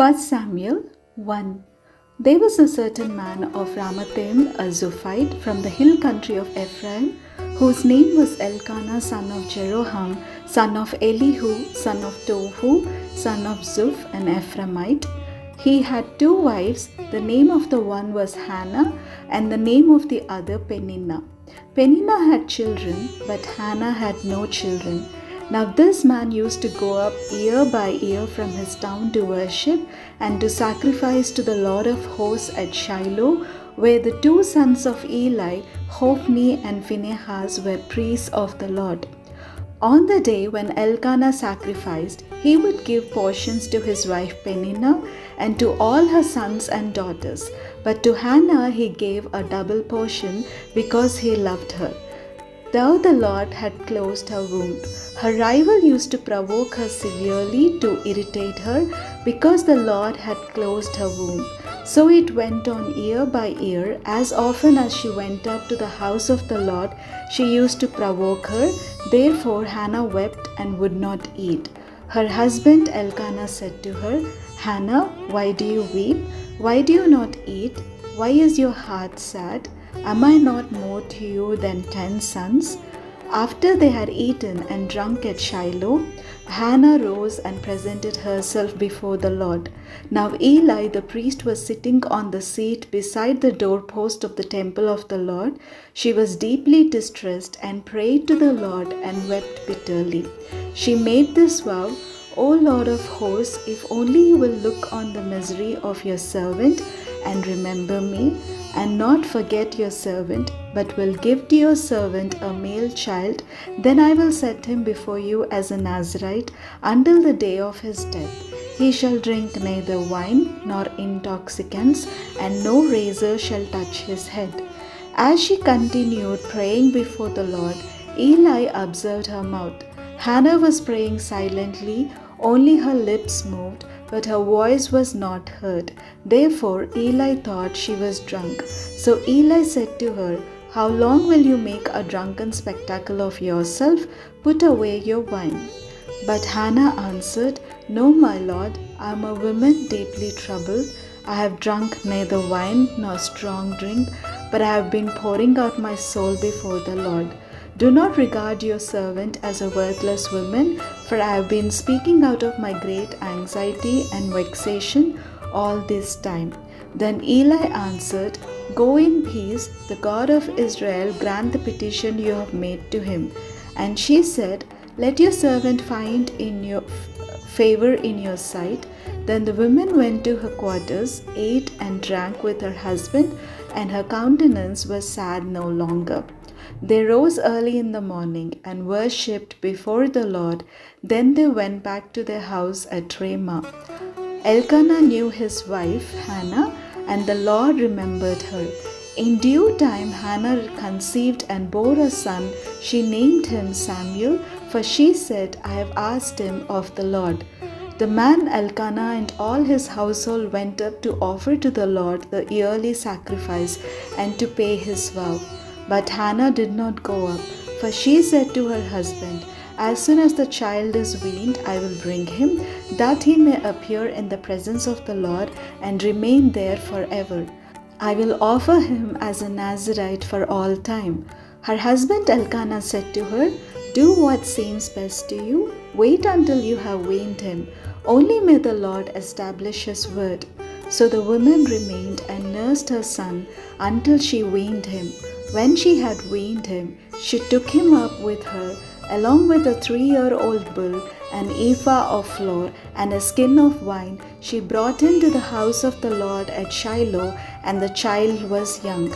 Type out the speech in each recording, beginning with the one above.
1 Samuel 1. There was a certain man of Ramathaim, a Zophite, from the hill country of Ephraim, whose name was Elkanah son of Jeroham, son of Elihu, son of Tohu, son of Zuph, an Ephraimite. He had two wives. The name of the one was Hannah, and the name of the other Peninnah. Peninnah had children, but Hannah had no children. Now this man used to go up year by year from his town to worship and to sacrifice to the Lord of hosts at Shiloh, where the two sons of Eli, Hophni and Phinehas, were priests of the Lord. On the day when Elkanah sacrificed, he would give portions to his wife Peninnah and to all her sons and daughters. But to Hannah he gave a double portion because he loved her, though the Lord had closed her womb. Her rival used to provoke her severely to irritate her because the Lord had closed her womb. So it went on year by year. As often as she went up to the house of the Lord, she used to provoke her. Therefore Hannah wept and would not eat. Her husband Elkanah said to her, "Hannah, why do you weep? Why do you not eat? Why is your heart sad? Am I not more to you than 10 sons?" After they had eaten and drunk at Shiloh, Hannah rose and presented herself before the Lord. Now Eli the priest was sitting on the seat beside the doorpost of the temple of the Lord. She was deeply distressed and prayed to the Lord and wept bitterly. She made this vow, "O Lord of hosts, if only you will look on the misery of your servant and remember me, and not forget your servant, but will give to your servant a male child, then I will set him before you as a Nazirite until the day of his death. He shall drink neither wine nor intoxicants, and no razor shall touch his head." As she continued praying before the Lord, Eli observed her mouth. Hannah was praying silently, only her lips moved, but her voice was not heard. Therefore Eli thought she was drunk. So Eli said to her, "How long will you make a drunken spectacle of yourself? Put away your wine." But Hannah answered, "No, my lord, I am a woman deeply troubled. I have drunk neither wine nor strong drink, but I have been pouring out my soul before the Lord. Do not regard your servant as a worthless woman, for I have been speaking out of my great anxiety and vexation all this time." Then Eli answered, "Go in peace. The God of Israel grant the petition you have made to him." And she said, "Let your servant find in your favor in your sight." Then the woman went to her quarters, ate and drank with her husband, and her countenance was sad no longer. They rose early in the morning and worshipped before the Lord. Then they went back to their house at Ramah. Elkanah knew his wife Hannah, and the Lord remembered her. In due time Hannah conceived and bore a son. She named him Samuel, for she said, "I have asked him of the Lord." The man Elkanah and all his household went up to offer to the Lord the yearly sacrifice and to pay his vow. But Hannah did not go up, for she said to her husband, "As soon as the child is weaned, I will bring him, that he may appear in the presence of the Lord and remain there forever. I will offer him as a Nazirite for all time." Her husband Elkanah said to her, "Do what seems best to you. Wait until you have weaned him. Only may the Lord establish his word." So the woman remained and nursed her son until she weaned him. When she had weaned him, she took him up with her, along with a 3-year-old bull, an ephah of flour, and a skin of wine. She brought him to the house of the Lord at Shiloh, and the child was young.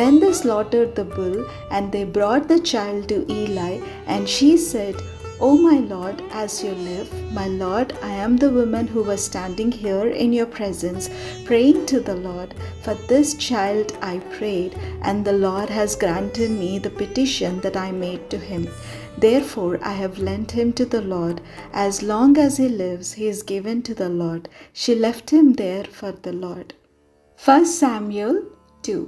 Then they slaughtered the bull, and they brought the child to Eli, and she said, "O my Lord, as you live, my Lord, I am the woman who was standing here in your presence, praying to the Lord. For this child I prayed, and the Lord has granted me the petition that I made to him. Therefore I have lent him to the Lord. As long as he lives, he is given to the Lord." She left him there for the Lord. 1 Samuel 2.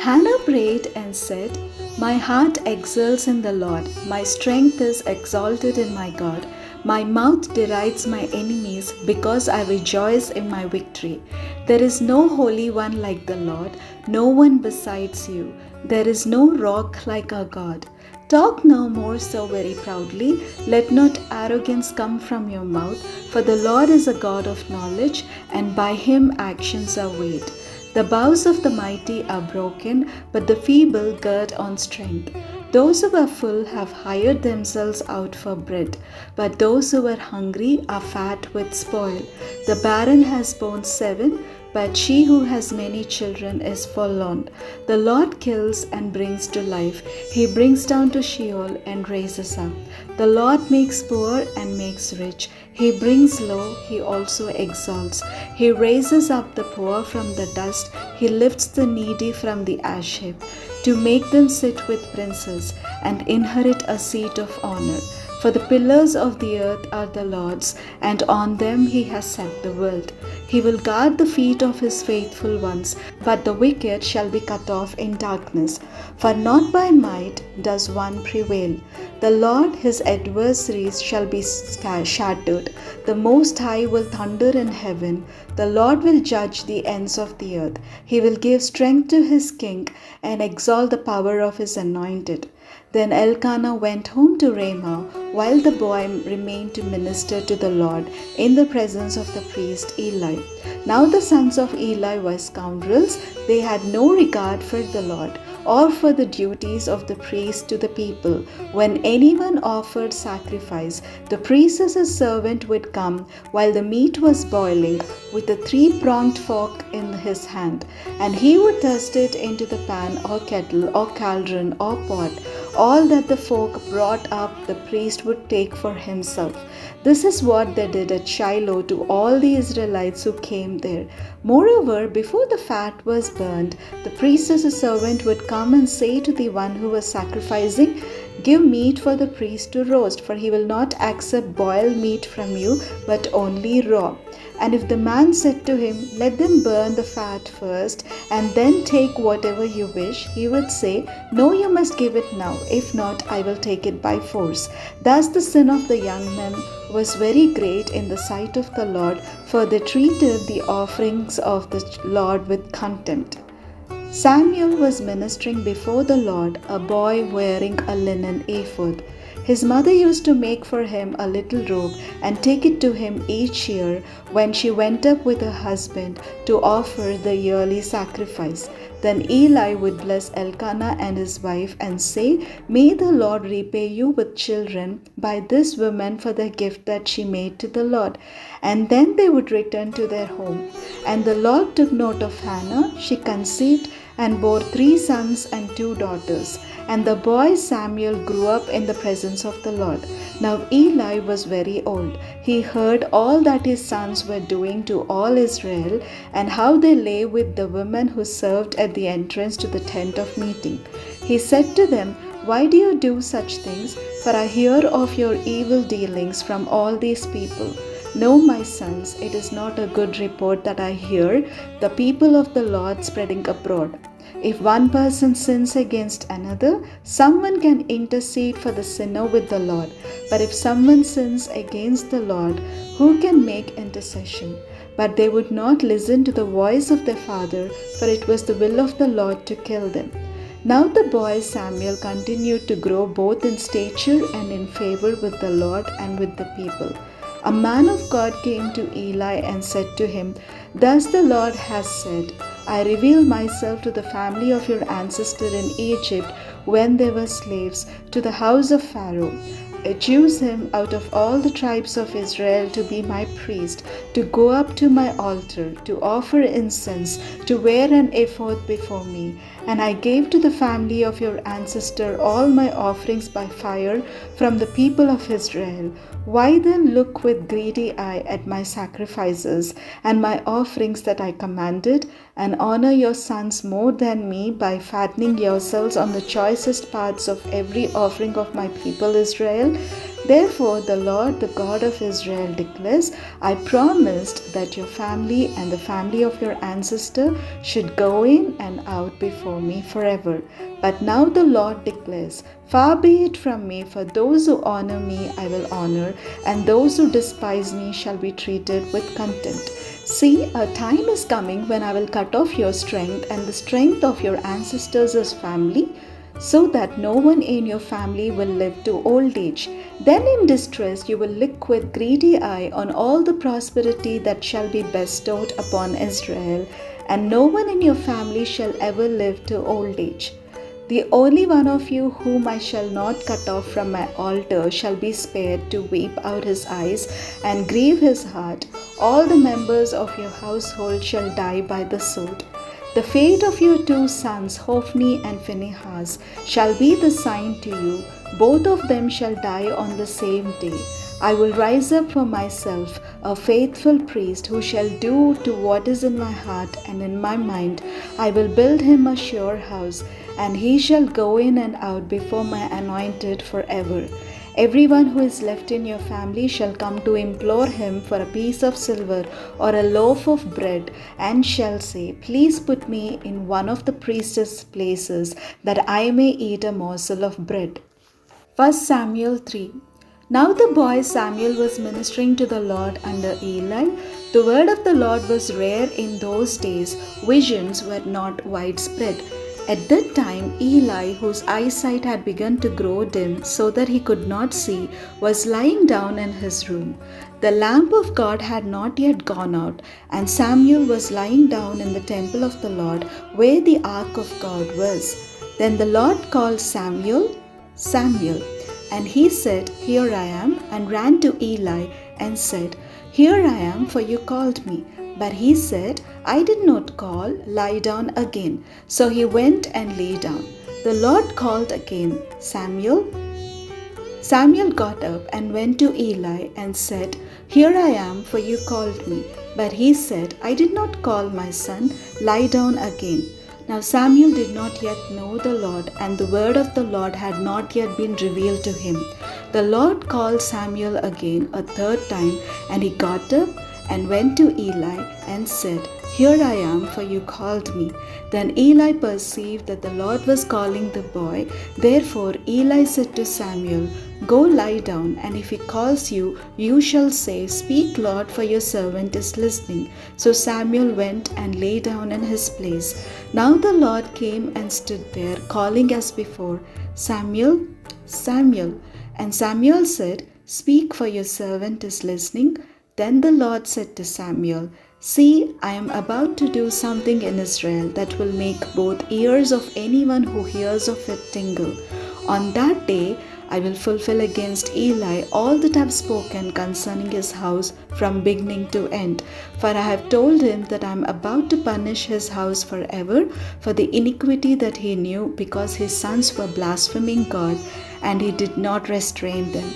Hannah prayed and said, "My heart exults in the Lord. My strength is exalted in my God. My mouth derides my enemies because I rejoice in my victory. There is no holy one like the Lord, no one besides you. There is no rock like our God. Talk no more so very proudly. Let not arrogance come from your mouth, for the Lord is a God of knowledge, and by him actions are weighed. The bows of the mighty are broken, but the feeble gird on strength. Those who are full have hired themselves out for bread, but those who are hungry are fat with spoil. The barren has borne 7, but she who has many children is forlorn. The Lord kills and brings to life. He brings down to Sheol and raises up. The Lord makes poor and makes rich. He brings low, he also exalts. He raises up the poor from the dust. He lifts the needy from the ash heap, to make them sit with princes and inherit a seat of honor. For the pillars of the earth are the Lord's, and on them he has set the world. He will guard the feet of his faithful ones, but the wicked shall be cut off in darkness. For not by might does one prevail. The Lord his adversaries shall be shattered. The Most High will thunder in heaven. The Lord will judge the ends of the earth. He will give strength to his king and exalt the power of his anointed. Then Elkanah went home to Ramah, while the boy remained to minister to the Lord in the presence of the priest Eli. Now the sons of Eli were scoundrels. They had no regard for the Lord or for the duties of the priest to the people. When anyone offered sacrifice, the priest as a servant would come while the meat was boiling with a 3-pronged fork in his hand, and he would thrust it into the pan or kettle or cauldron or pot. All that the fork brought up, the priest would take for himself. This is what they did at Shiloh to all the Israelites who came there. Moreover, before the fat was burned, the priest as a servant would come and say to the one who was sacrificing, "Give meat for the priest to roast, for he will not accept boiled meat from you, but only raw." And if the man said to him, "Let them burn the fat first, and then take whatever you wish," he would say, "No, you must give it now. If not, I will take it by force." Thus the sin of the young men was very great in the sight of the Lord, for they treated the offerings of the Lord with contempt. Samuel was ministering before the Lord, a boy wearing a linen ephod. His mother used to make for him a little robe and take it to him each year when she went up with her husband to offer the yearly sacrifice. Then Eli would bless Elkanah and his wife and say, "May the Lord repay you with children by this woman for the gift that she made to the Lord." And then they would return to their home. And the Lord took note of Hannah. She conceived and bore 3 sons and 2 daughters. And the boy Samuel grew up in the presence of the Lord. Now Eli was very old. He heard all that his sons were doing to all Israel, and how they lay with the women who served at the entrance to the tent of meeting. He said to them, "Why do you do such things? For I hear of your evil dealings from all these people. No, my sons, it is not a good report that I hear, the people of the Lord spreading abroad. If one person sins against another, someone can intercede for the sinner with the Lord. But if someone sins against the Lord, who can make intercession?" But they would not listen to the voice of their father, for it was the will of the Lord to kill them. Now the boy Samuel continued to grow both in stature and in favor with the Lord and with the people. A man of God came to Eli and said to him, "Thus the Lord has said, I revealed myself to the family of your ancestor in Egypt when they were slaves, to the house of Pharaoh. I choose him out of all the tribes of Israel to be my priest, to go up to my altar, to offer incense, to wear an ephod before me. And I gave to the family of your ancestor all my offerings by fire from the people of Israel. Why then look with greedy eye at my sacrifices and my offerings that I commanded, and honor your sons more than me by fattening yourselves on the choicest parts of every offering of my people Israel? Therefore, the Lord, the God of Israel, declares, I promised that your family and the family of your ancestor should go in and out before me forever. But now the Lord declares, far be it from me, for those who honor me I will honor, and those who despise me shall be treated with contempt. See, a time is coming when I will cut off your strength and the strength of your ancestors' family, so that no one in your family will live to old age. Then in distress you will look with greedy eye on all the prosperity that shall be bestowed upon Israel, and no one in your family shall ever live to old age. The only one of you whom I shall not cut off from my altar shall be spared to weep out his eyes and grieve his heart. All the members of your household shall die by the sword. The fate of your two sons, Hophni and Phinehas, shall be the sign to you. Both of them shall die on the same day. I will rise up for myself a faithful priest who shall do to what is in my heart and in my mind. I will build him a sure house, and he shall go in and out before my anointed forever. Everyone who is left in your family shall come to implore him for a piece of silver or a loaf of bread, and shall say, please put me in one of the priest's places, that I may eat a morsel of bread. 1 Samuel 3. Now the boy Samuel was ministering to the Lord under Eli. The word of the Lord was rare in those days. Visions were not widespread. At that time, Eli, whose eyesight had begun to grow dim so that he could not see, was lying down in his room. The lamp of God had not yet gone out, and Samuel was lying down in the temple of the Lord, where the ark of God was. Then the Lord called Samuel, Samuel. And he said, Here I am, and ran to Eli and said, Here I am, for you called me. But he said, I did not call, lie down again. So he went and lay down. The Lord called again, Samuel. Samuel got up and went to Eli and said, Here I am, for you called me. But he said, I did not call, my son, lie down again. Now Samuel did not yet know the Lord, and the word of the Lord had not yet been revealed to him. The Lord called Samuel again a third time, and he got up and went to Eli and said, Here I am, for you called me. Then Eli perceived that the Lord was calling the boy. Therefore Eli said to Samuel, Go lie down, and if he calls you, you shall say, Speak, Lord, for your servant is listening. So Samuel went and lay down in his place. Now the Lord came and stood there, calling as before, Samuel, Samuel. And Samuel said, Speak, for your servant is listening. Then the Lord said to Samuel, See, I am about to do something in Israel that will make both ears of anyone who hears of it tingle. On that day, I will fulfill against Eli all that I have spoken concerning his house from beginning to end. For I have told him that I am about to punish his house forever for the iniquity that he knew, because his sons were blaspheming God, and he did not restrain them.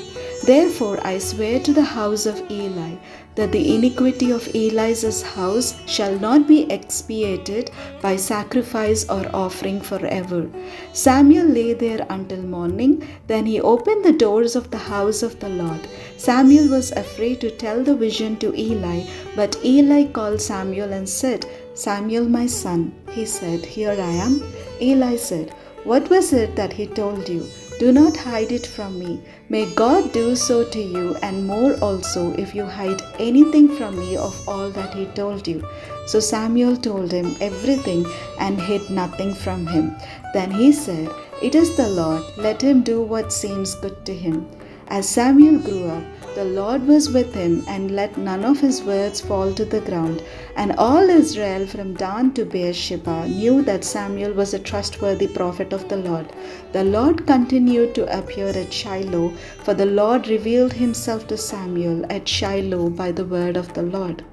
Therefore I swear to the house of Eli that the iniquity of Eli's house shall not be expiated by sacrifice or offering forever. Samuel lay there until morning. Then he opened the doors of the house of the Lord. Samuel was afraid to tell the vision to Eli, but Eli called Samuel and said, Samuel, my son. He said, Here I am. Eli said, What was it that he told you? Do not hide it from me. May God do so to you, and more also, if you hide anything from me of all that he told you. So Samuel told him everything and hid nothing from him. Then he said, It is the Lord, let him do what seems good to him. As Samuel grew up, the Lord was with him, and let none of his words fall to the ground. And all Israel from Dan to Beersheba knew that Samuel was a trustworthy prophet of the Lord. The Lord continued to appear at Shiloh, for the Lord revealed himself to Samuel at Shiloh by the word of the Lord.